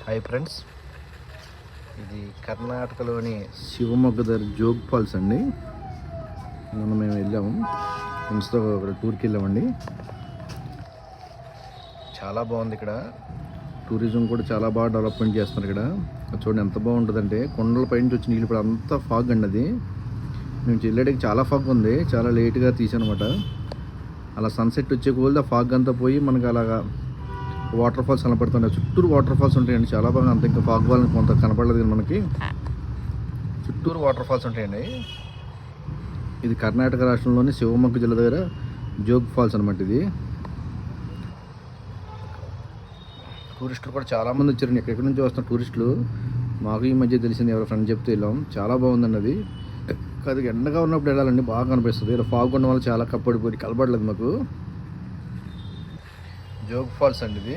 Hi friends, ఇది కర్ణాటకలోని శివమొగ్గ దగ్గర జోగ్ ఫాల్స్ అండి. మొన్న మేము వెళ్ళాము, ఫ్రెండ్స్తో ఒక టూర్కి వెళ్ళామండి. చాలా బాగుంది. ఇక్కడ టూరిజం కూడా చాలా బాగా డెవలప్మెంట్ చేస్తున్నారు. ఇక్కడ చూడండి ఎంత బాగుంటుందంటే, కొండల పైనుంచి వచ్చి నీళ్ళు ఇప్పుడు అంతా ఫాగ్ అండి. అది మేము వెళ్ళేటికి చాలా ఫాగ్ ఉంది, చాలా లేట్గా తీసానమాట. అలా సన్సెట్ వచ్చే కోల్ది ఆ ఫాగ్ అంతా పోయి మనకు అలాగా వాటర్ ఫాల్స్ కనపడుతుంటాయి. చుట్టూరు వాటర్ ఫాల్స్ ఉంటాయండి, చాలా బాగా. అంత ఇంకా ఫాగ్ వాళ్ళని కొంత కనపడలేదు కానీ మనకి చుట్టూరు వాటర్ ఫాల్స్ ఉంటాయండి. ఇది కర్ణాటక రాష్ట్రంలోని శివమొగ్గ జిల్లా దగ్గర జోగ్ ఫాల్స్ అనమాట. ఇది టూరిస్టులు కూడా చాలామంది వచ్చారండి. ఎక్కడెక్కడి నుంచి వస్తున్న టూరిస్టులు. మాకు ఈ మధ్య తెలిసింది, ఎవరో ఫ్రెండ్ చెప్తే వెళ్ళాం. చాలా బాగుందండి. అది అది ఎండగా ఉన్నప్పుడు వెళ్ళాలండి, బాగా కనిపిస్తుంది. ఇలా ఫాగ్ ఉండడం వల్ల చాలా కప్పడిపోయి కలపడలేదు మాకు. జోగ్ ఫాల్స్ అండి ఇది.